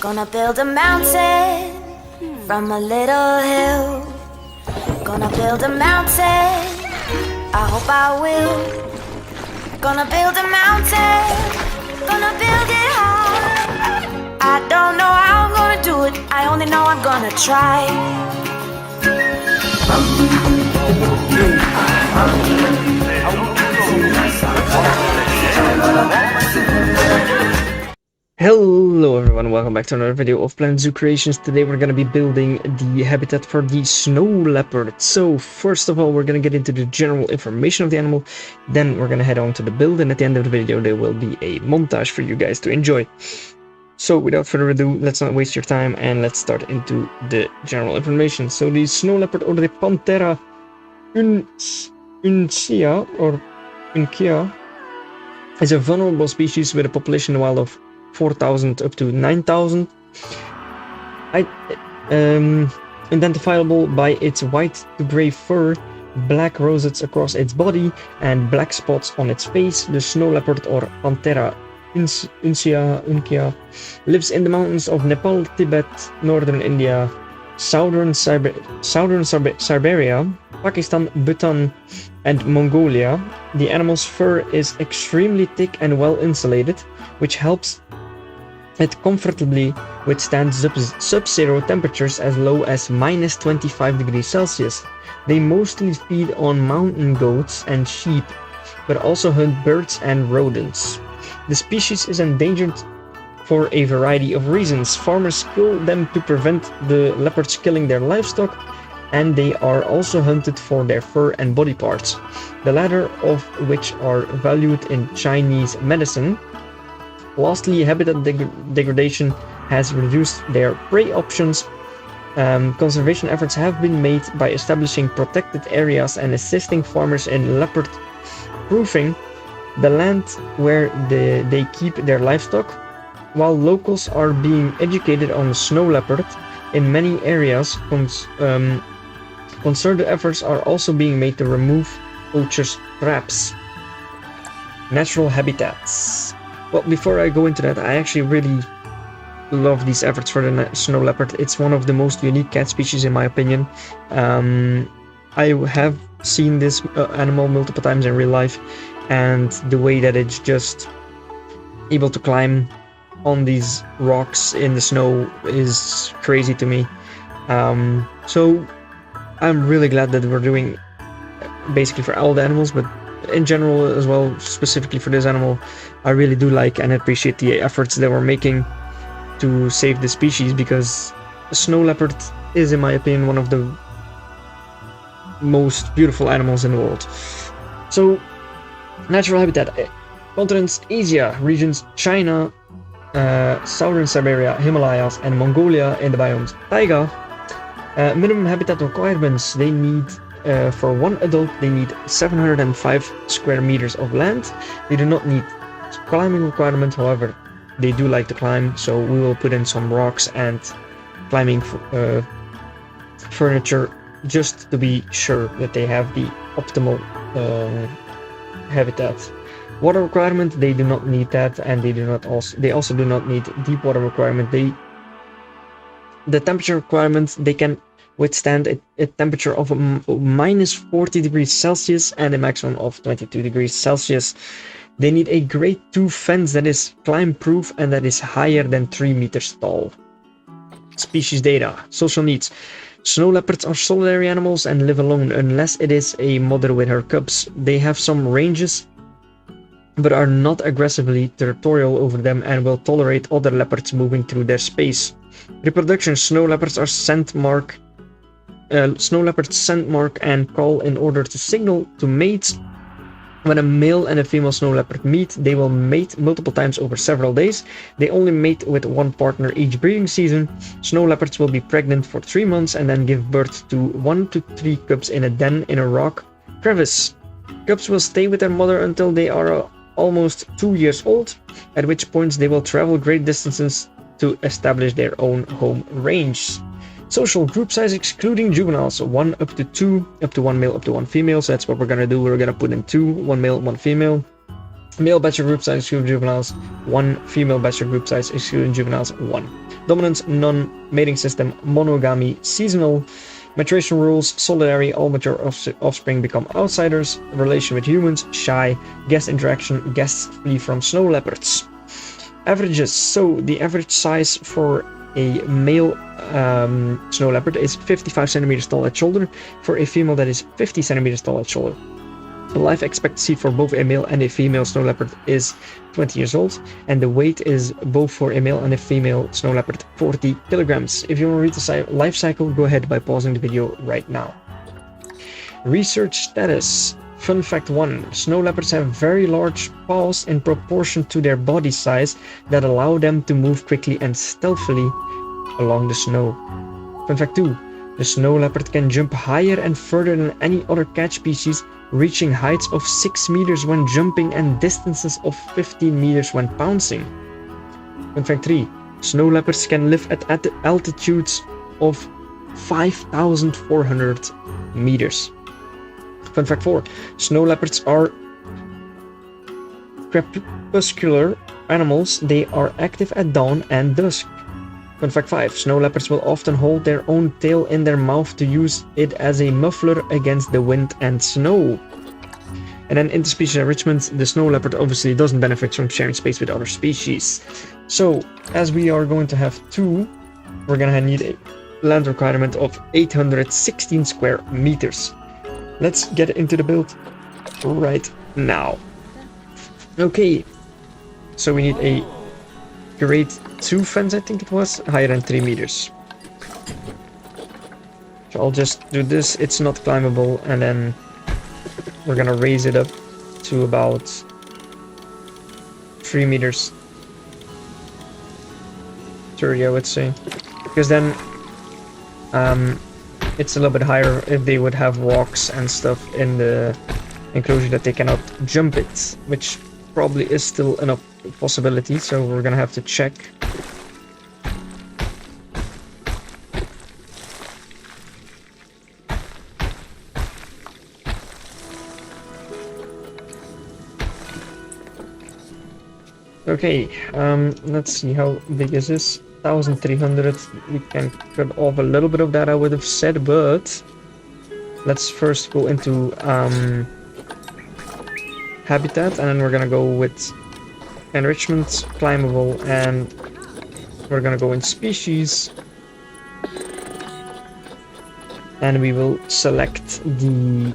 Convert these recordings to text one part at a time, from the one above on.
Gonna build a mountain from a little hill. Gonna build a mountain, I hope I will. Gonna build a mountain, gonna build it high. I don't know how I'm gonna do it, I only know I'm gonna try. Hello everyone, welcome back to another video of Planet Zoo Creations. Today we're going to be building the habitat for the snow leopard. So first of all, we're going to get into the general information of the animal, then we're going to head on to the build, and at the end of the video there will be a montage for you guys to enjoy. So without further ado, let's not waste your time and let's start into the general information. So the snow leopard, or the Panthera uncia or uncia, is a vulnerable species with a population in the wild of 4,000 up to 9,000. Identifiable by its white to gray fur, black rosettes across its body, and black spots on its face. The snow leopard, or Panthera uncia, lives in the mountains of Nepal, Tibet, northern India, southern Siberia, Pakistan, Bhutan, and Mongolia. The animal's fur is extremely thick and well insulated, which helps it comfortably withstand sub-zero temperatures as low as -25 degrees Celsius. They mostly feed on mountain goats and sheep, but also hunt birds and rodents. The species is endangered for a variety of reasons. Farmers kill them to prevent the leopards killing their livestock, and they are also hunted for their fur and body parts, the latter of which are valued in Chinese medicine. Lastly, habitat degradation has reduced their prey options. Conservation efforts have been made by establishing protected areas and assisting farmers in leopard proofing the land where they keep their livestock. While locals are being educated on the snow leopard in many areas, concerted efforts are also being made to remove poachers' traps. Natural habitats. Well, before I go into that, I actually really love these efforts for the snow leopard. It's one of the most unique cat species in my opinion. I have seen this animal multiple times in real life, and the way that it's just able to climb on these rocks in the snow is crazy to me. So I'm really glad that we're doing basically for all the animals, but in general as well, specifically for this animal, I really do like and appreciate the efforts that we're making to save the species, because the snow leopard is, in my opinion, one of the most beautiful animals in the world. So, natural habitat: continents Asia, regions China, southern Siberia, Himalayas, and Mongolia in the biomes taiga. Minimum habitat requirements: they need for one adult, they need 705 square meters of land. They do not need climbing requirement, however, they do like to climb, so we will put in some rocks and climbing furniture just to be sure that they have the optimal habitat. Water requirement: they do not need that, and they also do not need deep water requirement. The temperature requirement: they can withstand a temperature of -40 degrees Celsius and a maximum of 22 degrees Celsius. They need a grade 2 fence that is climb proof and that is higher than 3 meters tall. Species data. Social needs: snow leopards are solitary animals and live alone unless it is a mother with her cubs. They have some ranges but are not aggressively territorial over them and will tolerate other leopards moving through their space. Reproduction: snow leopards scent mark and call in order to signal to mates. When a male and a female snow leopard meet, they will mate multiple times over several days. They only mate with one partner each breeding season. Snow leopards will be pregnant for 3 months and then give birth to 1 to 3 cubs in a den in a rock crevice. Cubs will stay with their mother until they are almost 2 years old, at which points they will travel great distances to establish their own home range. Social group size excluding juveniles: 1 up to 2, up to 1 male, up to 1 female. So that's what we're gonna do. We're gonna put in 2, 1 male, 1 female. Male bachelor group size excluding juveniles: 1. Female bachelor group size excluding juveniles: 1. Dominance, none. Mating system, monogamy. Seasonal. Maturation rules, solitary. All mature offspring become outsiders. Relation with humans, shy. Guest interaction, guests flee from snow leopards. Averages. So the average size for a male snow leopard is 55 centimeters tall at shoulder. For a female, that is 50 centimeters tall at shoulder. The life expectancy for both a male and a female snow leopard is 20 years old, and the weight is both for a male and a female snow leopard 40 kilograms. If you want to read the life cycle, go ahead by pausing the video right now. Research status. Fun fact 1. Snow leopards have very large paws in proportion to their body size that allow them to move quickly and stealthily along the snow. Fun fact 2. The snow leopard can jump higher and further than any other cat species, reaching heights of 6 meters when jumping and distances of 15 meters when pouncing. Fun fact 3. Snow leopards can live at altitudes of 5,400 meters. Fun fact 4. Snow leopards are crepuscular animals. They are active at dawn and dusk. Fun fact 5. Snow leopards will often hold their own tail in their mouth to use it as a muffler against the wind and snow. And then interspecies enrichment, the snow leopard obviously doesn't benefit from sharing space with other species. So, as we are going to have 2, we're gonna need a land requirement of 816 square meters. Let's get into the build right now. Okay, so we need a grade 2 fence, I think it was, higher than 3 meters. So I'll just do this, it's not climbable, and then we're gonna raise it up to about 3 meters. 30, I would say. Because then it's a little bit higher if they would have rocks and stuff in the enclosure that they cannot jump it, which probably is still a possibility, so we're gonna have to check. Okay, let's see, how big is this? 1,300. We can cut off a little bit of that, I would have said, but let's first go into habitat, and then we're gonna go with enrichment, climbable, and we're gonna go in species, and we will select the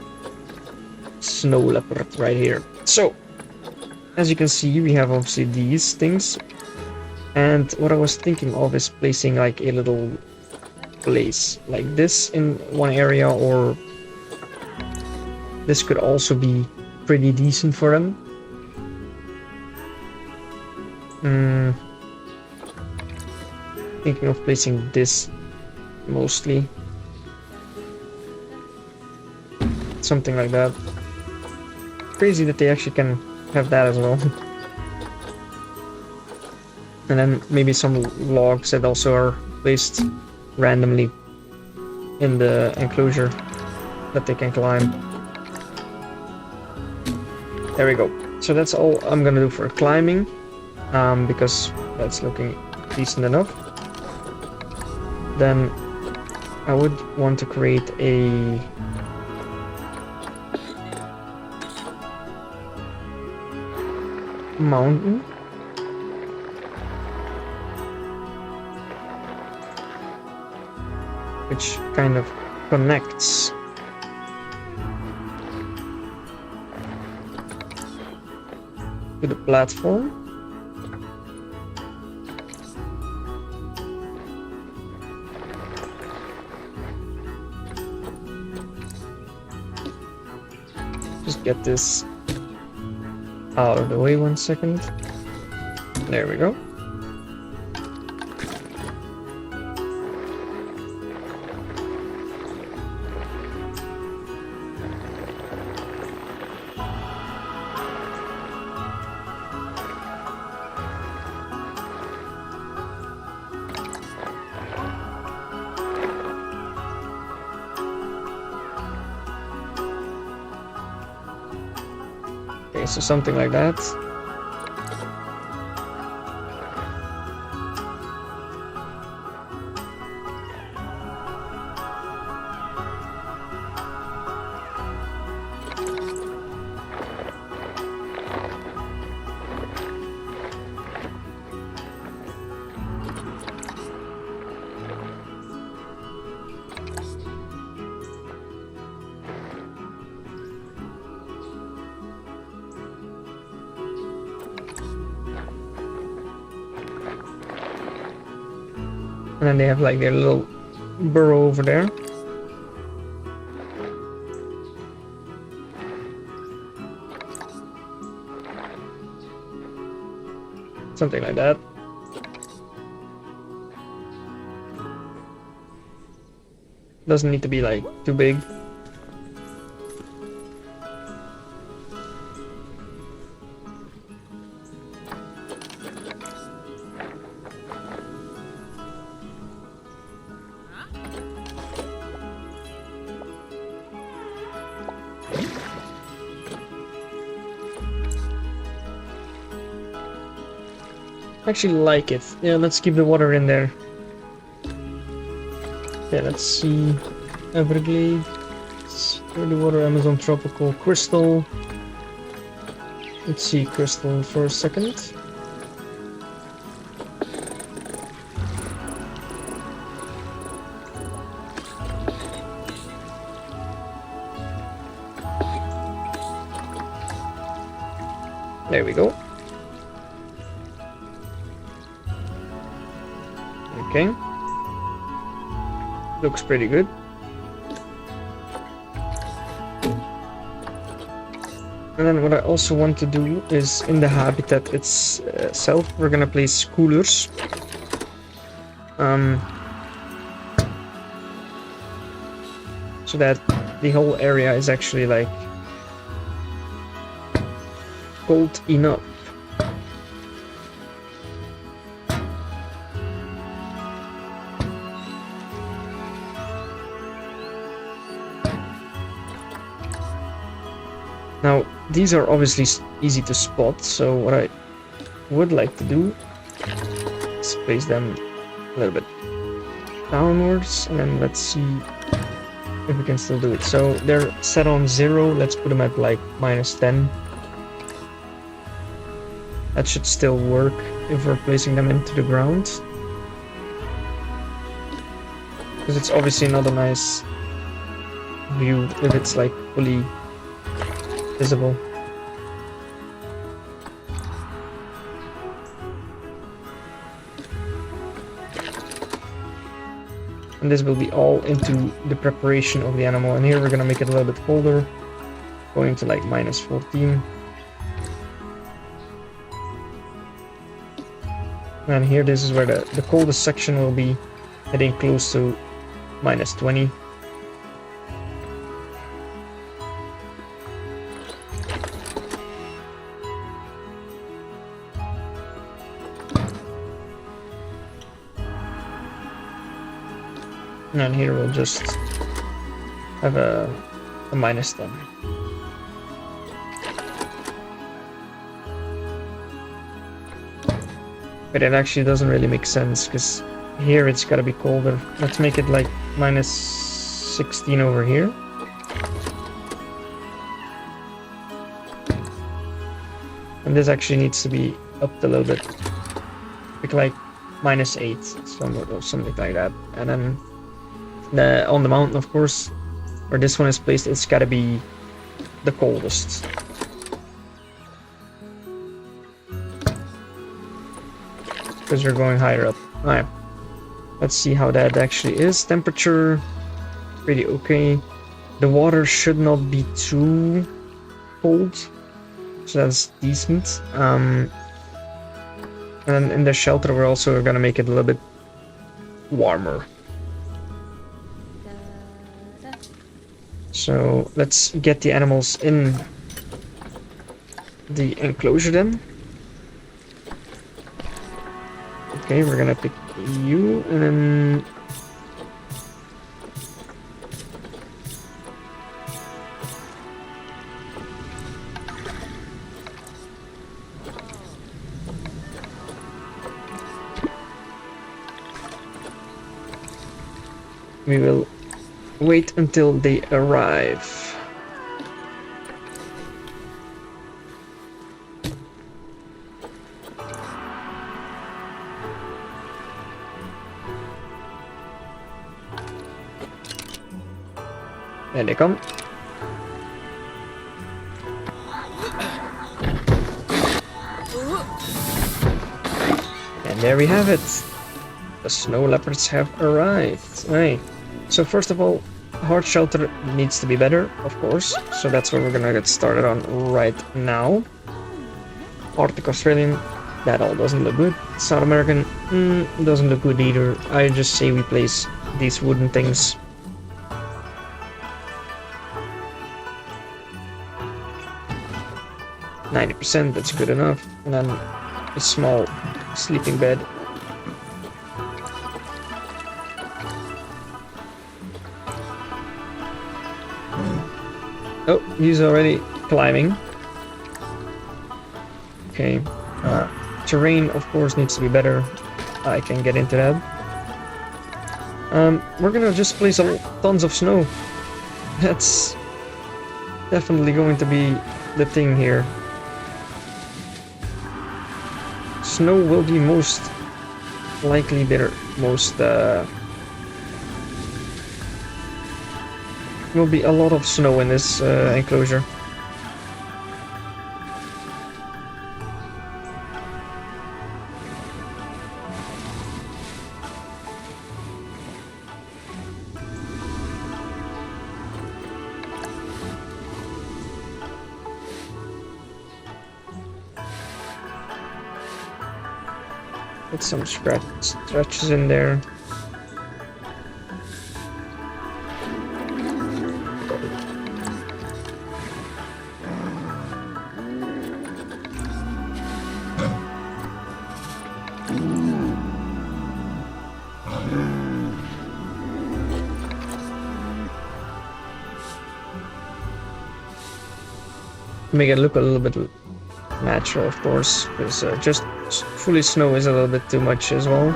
snow leopard right here. So as you can see, we have obviously these things, and what I was thinking of is placing like a little place like this in one area, or this could also be pretty decent for them. Thinking of placing this mostly, something like that. Crazy that they actually can have that as well. And then maybe some logs that also are placed randomly in the enclosure that they can climb. There we go. So that's all I'm gonna do for climbing, because that's looking decent enough. Then I would want to create a mountain, which kind of connects to the platform. Just get this out of the way 1 second. There we go. Okay, so something like that. And then they have like their little burrow over there. Something like that. Doesn't need to be like too big. I actually like it. Yeah, let's keep the water in there. Yeah, let's see. Everglades, dirty water, Amazon tropical, crystal. Let's see crystal for a second. There we go. Okay. Looks pretty good. And then what I also want to do is in the habitat itself, we're gonna place coolers. So that the whole area is actually like cold enough. Now, these are obviously easy to spot, so what I would like to do is place them a little bit downwards, and then let's see if we can still do it. So they're set on 0, let's put them at like -10. That should still work if we're placing them into the ground. Because it's obviously not a nice view if it's like fully visible. And this will be all into the preparation of the animal. And here we're gonna make it a little bit colder, going to like -14. And here, this is where the coldest section will be, heading close to -20. And here we'll just have a -10. But it actually doesn't really make sense, because here it's gotta be colder. Let's make it like -16 over here. And this actually needs to be upped a little bit. Like -8, something like that. And then on the mountain, of course, where this one is placed, it's gotta be the coldest. Because we're going higher up. Alright. Let's see how that actually is. Temperature, pretty okay. The water should not be too cold, so that's decent. And then in the shelter, we're also gonna make it a little bit warmer. So let's get the animals in the enclosure then. Okay, we're gonna pick you, and then we will wait until they arrive. There they come. And there we have it. The snow leopards have arrived. Right. So first of all, hard shelter needs to be better, of course. So that's what we're gonna get started on right now. Arctic Australian, that all doesn't look good. South American, doesn't look good either. I just say we place these wooden things. %, that's good enough. And then a small sleeping bed. Oh, he's already climbing. Okay. Terrain, of course, needs to be better. I can get into that. We're gonna just place tons of snow. That's definitely going to be the thing here. Snow will be most likely their most will be a lot of snow in this enclosure. Put some stretches in there. Make it look a little bit natural, of course, because just fully snow is a little bit too much as well.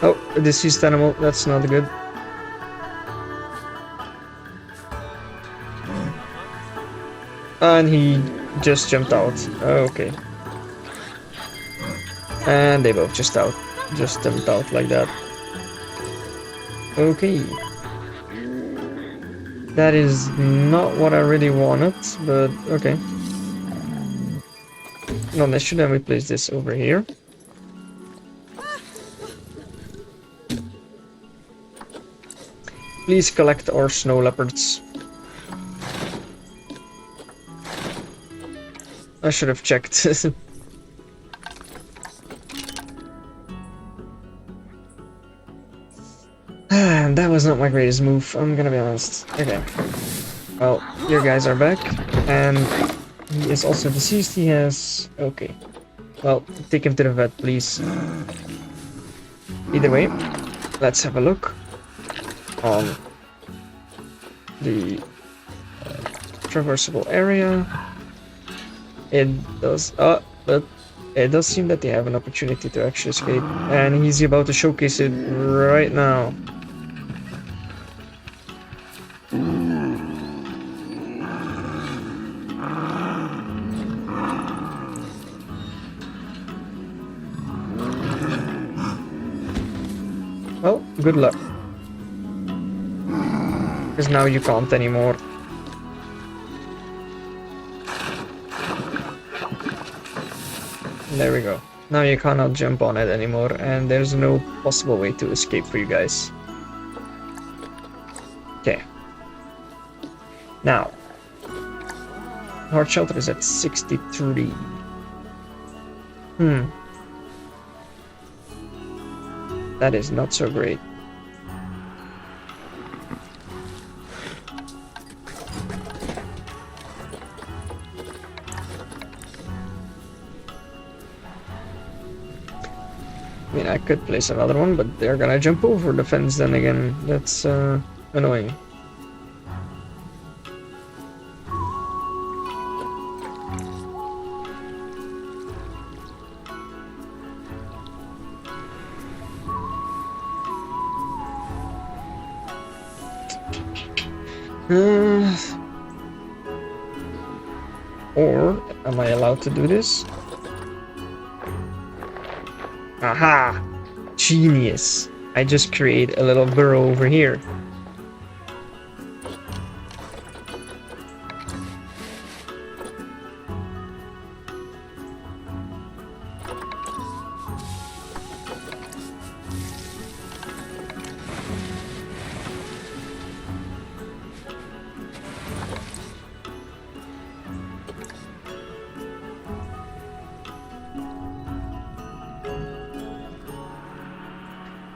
Oh, a deceased animal, that's not good. And he just jumped out. Okay. And they both just jumped out like that. Okay. That is not what I really wanted, but okay. No issue, then we place this over here. Please collect our snow leopards. I should have checked. That was not my greatest move, I'm gonna be honest. Okay. Well, your guys are back, and he is also deceased. He has... okay. Well, take him to the vet, please. Either way, let's have a look on the traversable area. It does... but it does seem that they have an opportunity to actually escape, and he's about to showcase it right now. Well, good luck. Because now you can't anymore. There we go. Now you cannot jump on it anymore, and there's no possible way to escape for you guys. Okay. Now, hard shelter is at 63. That is not so great. I mean, I could place another one, but they're gonna jump over the fence then again. That's annoying. Or am I allowed to do this? Aha! Genius! I just create a little burrow over here.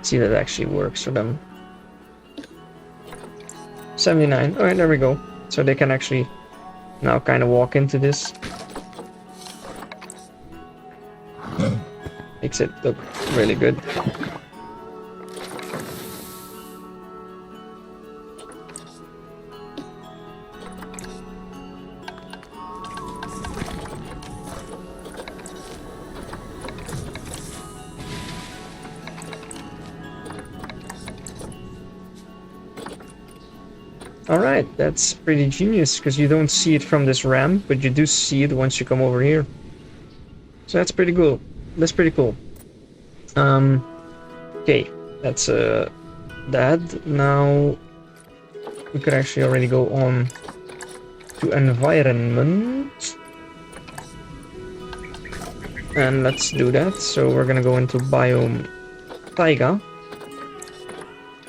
see if that actually works for them. 79. Alright, there we go. So they can actually now kind of walk into this. Makes it look really good. Alright, that's pretty genius, because you don't see it from this ramp, but you do see it once you come over here. So that's pretty cool. That's pretty cool. Okay, that's that. Now we could actually already go on to environment. And let's do that. So we're gonna go into biome taiga,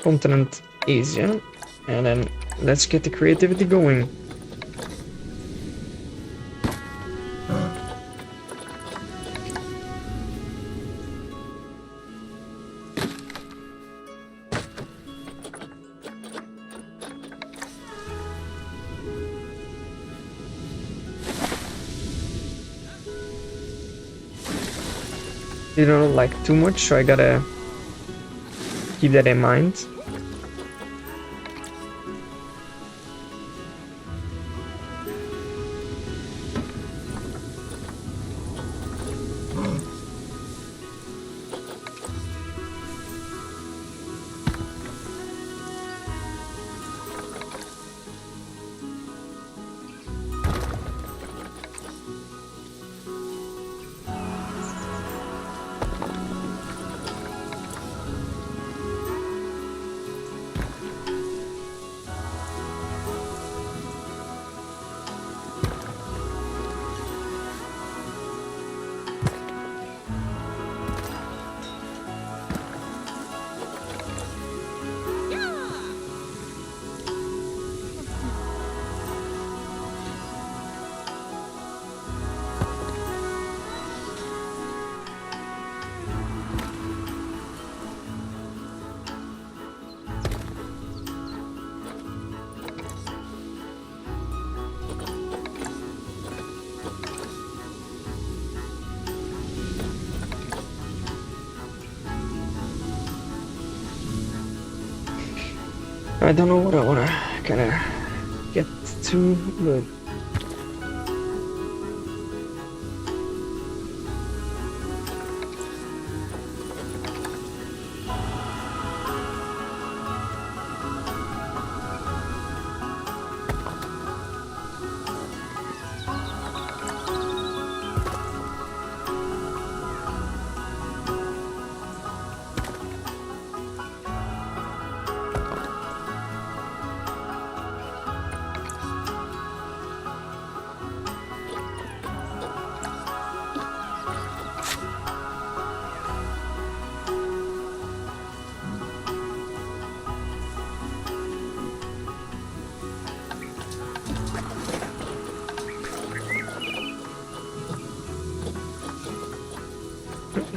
continent Asia, and then let's get the creativity going. You don't like too much, so I gotta keep that in mind. I don't know what I wanna kinda get to, but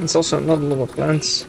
it's also not a lot of plants.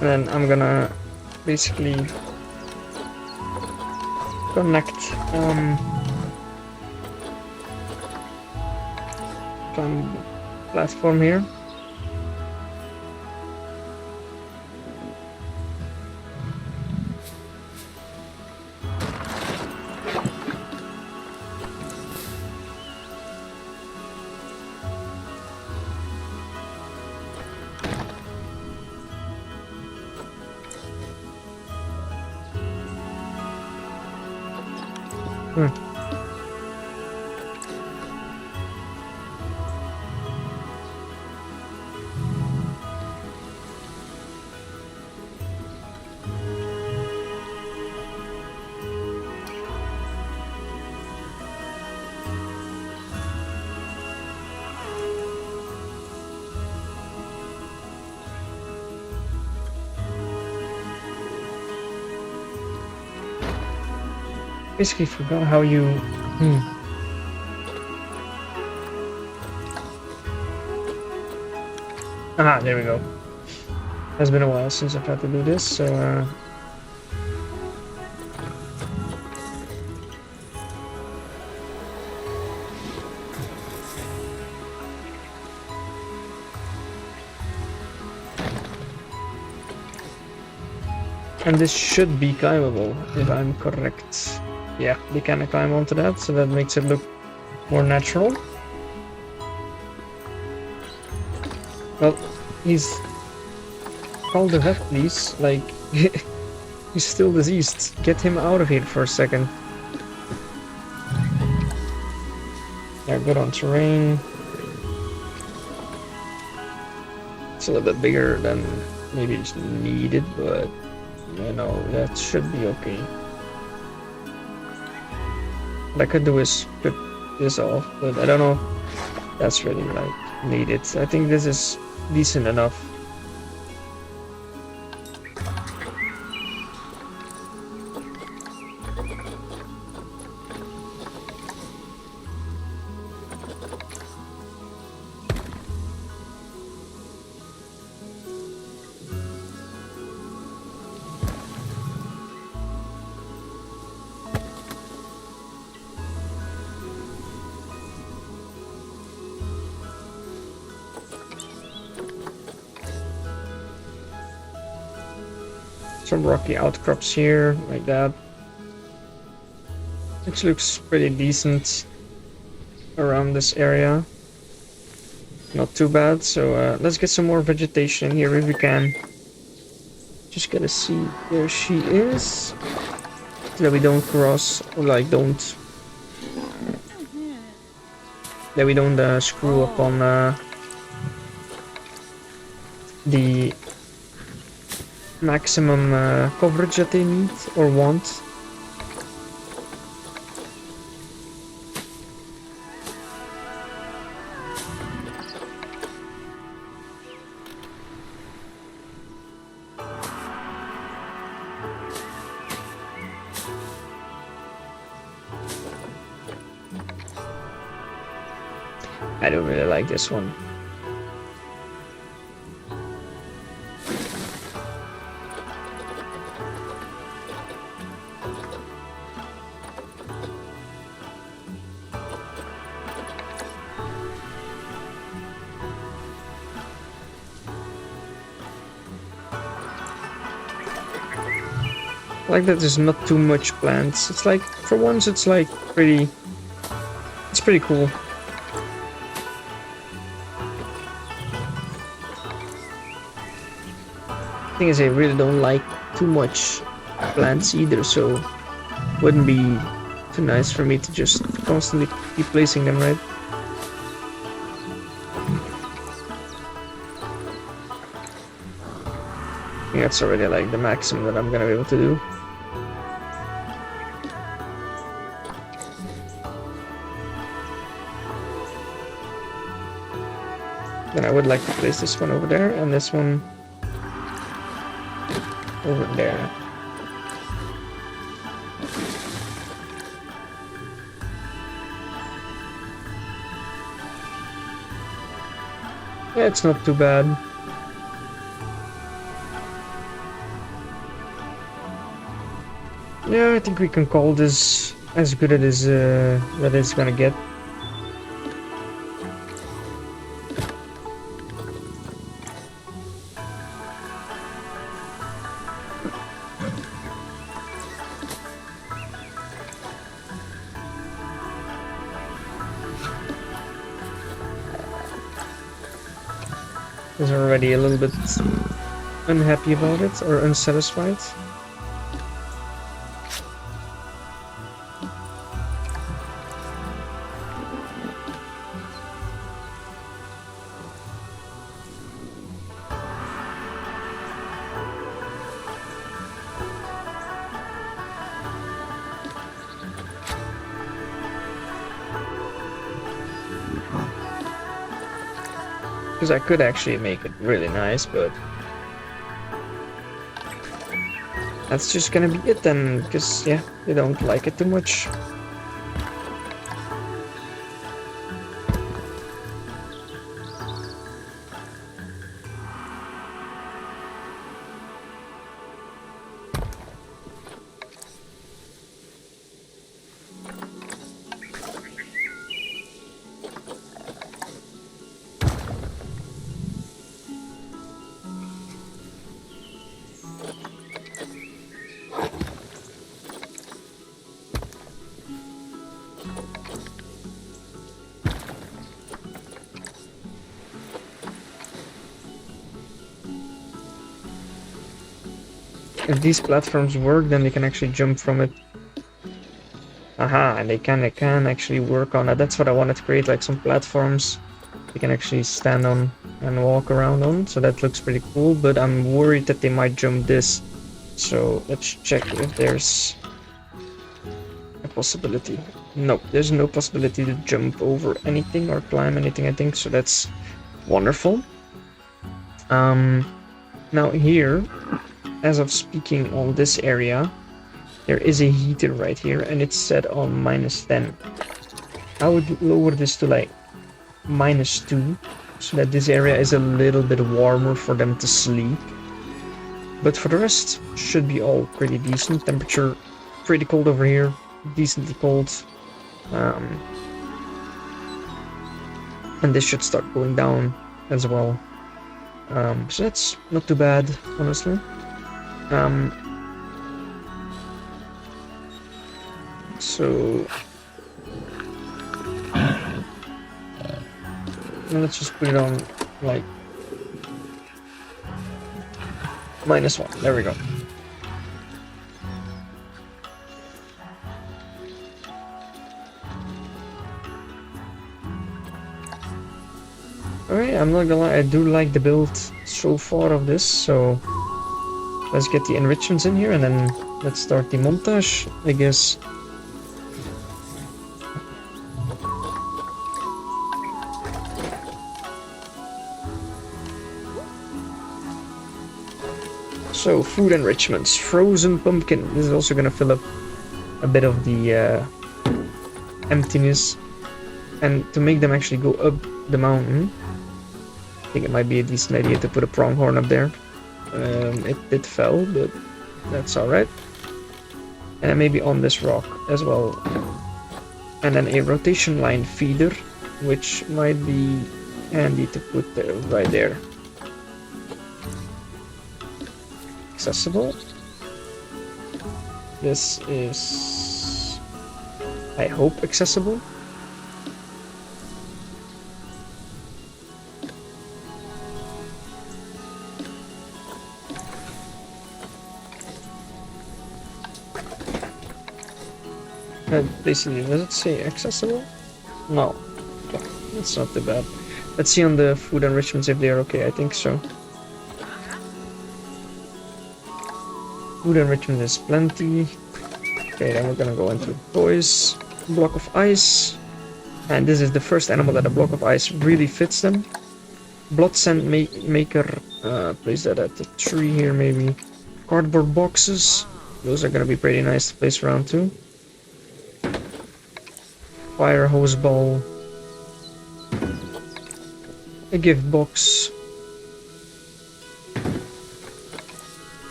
And then I'm gonna basically connect platform here. Basically forgot how you... Aha, there we go. It's been a while since I've had to do this, so and this should be climbable, if I'm correct. Yeah, they can climb onto that, so that makes it look more natural. Well, he's called the vet, please. Like, he's still diseased. Get him out of here for a second. Yeah, good on terrain. It's a little bit bigger than maybe it's needed, but you know, that should be okay. What I could do is put this off, but I don't know if that's really like needed. I think this is decent enough. Some rocky outcrops here, like that. Which looks pretty decent around this area. Not too bad, so let's get some more vegetation in here if we can. Just gotta see where she is. So that we don't cross, or like don't... That we don't screw up on the maximum coverage that they need or want. I don't really like this one. I like that there's not too much plants. It's like, for once, it's like pretty... It's pretty cool. Thing is, I really don't like too much plants either, so wouldn't be too nice for me to just constantly keep placing them, right? I think that's already like the maximum that I'm gonna be able to do. Then I would like to place this one over there and this one over there. Yeah, it's not too bad. Yeah, I think we can call this as good as that it's gonna get. Is already a little bit unhappy about it or unsatisfied. Because I could actually make it really nice, but that's just gonna be it then, because yeah, they don't like it too much. If these platforms work, then they can actually jump from it. Aha, and they can actually work on it. That's what I wanted to create, like some platforms they can actually stand on and walk around on. So that looks pretty cool, but I'm worried that they might jump this. So let's check if there's a possibility. Nope, there's no possibility to jump over anything or climb anything, I think, so that's wonderful. Now here, as of speaking on this area, there is a heater right here and it's set on -10. I would lower this to like -2 so that this area is a little bit warmer for them to sleep. But for the rest, should be all pretty decent. Temperature pretty cold over here, decently cold. And this should start going down as well. So that's not too bad, honestly. So now let's just put it on like -1. There we go. Alright, I'm not gonna lie, I do like the build so far of this, so let's get the enrichments in here and then let's start the montage, I guess. So, food enrichments. Frozen pumpkin. This is also gonna fill up a bit of the emptiness. And to make them actually go up the mountain, I think it might be a decent idea to put a pronghorn up there. It did fell, but that's alright. And then maybe on this rock as well. And then a rotation line feeder, which might be handy to put there, right there. Accessible. This is, I hope, accessible. Basically, does it say accessible? No. Okay, that's not too bad. Let's see on the food enrichments if they're okay. I think so. Food enrichment is plenty. Okay, then we're gonna go into toys. Block of ice. And this is the first animal that a block of ice really fits them. Blood scent maker. Place that at the tree here, maybe. Cardboard boxes. Those are gonna be pretty nice to place around too. Fire hose ball. A gift box.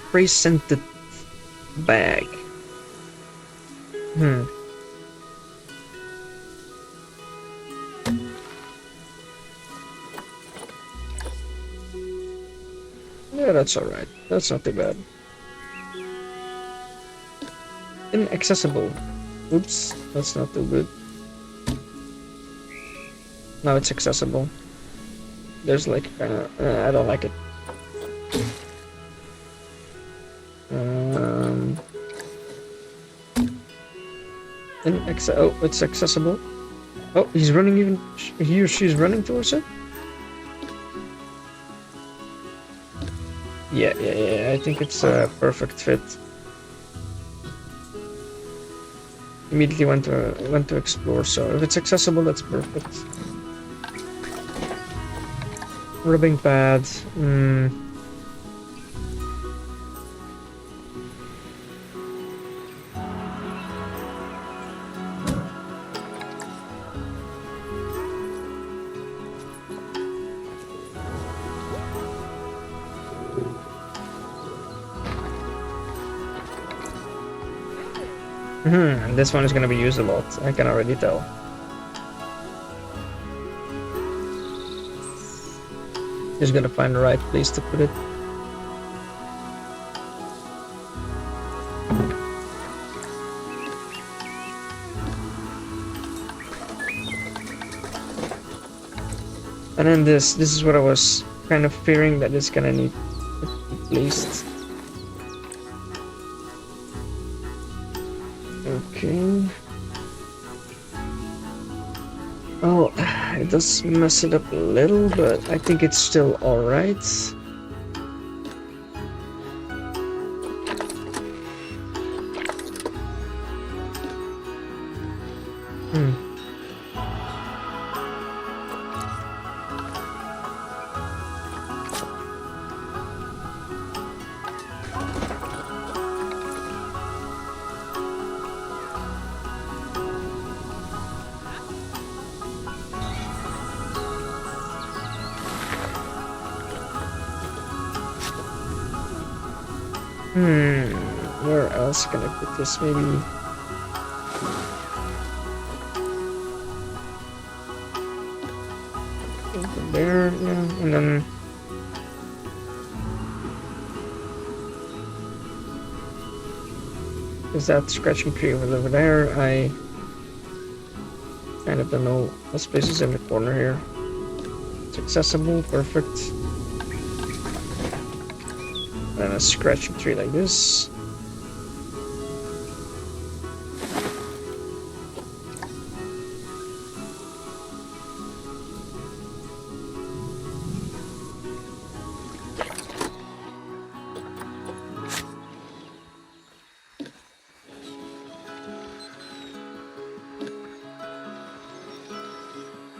Spray scented bag. Hmm. Yeah, that's alright. That's not too bad. Inaccessible. Oops, that's not too good. Now it's accessible. There's like kinda... I don't like it. Oh, it's accessible. Oh, he's running even... He or she's running towards it? Yeah, I think it's a perfect fit. Immediately went to explore, so if it's accessible, that's perfect. Rubbing pad. This one is gonna be used a lot, I can already tell. Just gotta find the right place to put it. And then this is what I was kind of fearing, that it's gonna need to be placed. Okay. Oh, it does mess it up a little, but I think it's still alright. Where else can I put this? Maybe... over there, yeah, and then... Is that scratching tree over there? I kind of don't know. What space is in the corner here? It's accessible, perfect. And a scratching tree like this.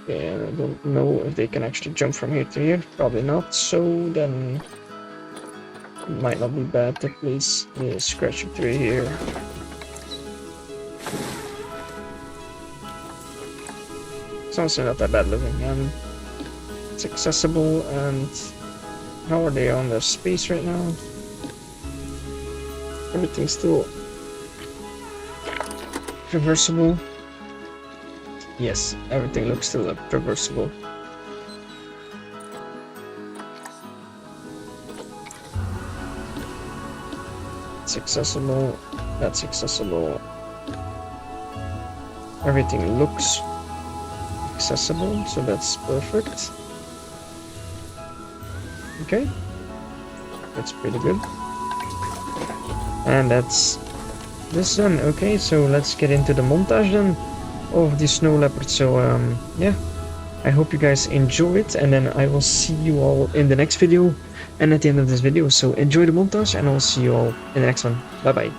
And I don't know if they can actually jump from here to here. Probably not. So then it might not be bad to place the scratching tree here. It's honestly not that bad looking. And it's accessible. And how are they on their space right now? Everything's still reversible. Yes, everything looks still reversible. It's accessible. That's accessible. Everything looks accessible, so that's perfect. Okay, that's pretty good. And that's this done. Okay, so let's get into the montage then of the snow leopard. So yeah, I hope you guys enjoy it, and then I will see you all in the next video and at the end of this video. So enjoy the montage, and I'll see you all in the next one. Bye bye.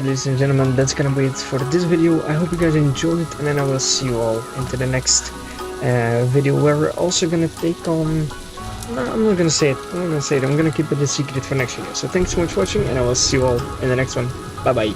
Alright, ladies and gentlemen, that's gonna be it for this video. I hope you guys enjoyed, and then I will see you all into the next video, where we're also gonna take on... No, I'm not gonna say it. I'm gonna keep it a secret for next video. So thanks so much for watching, and I will see you all in the next one. Bye bye.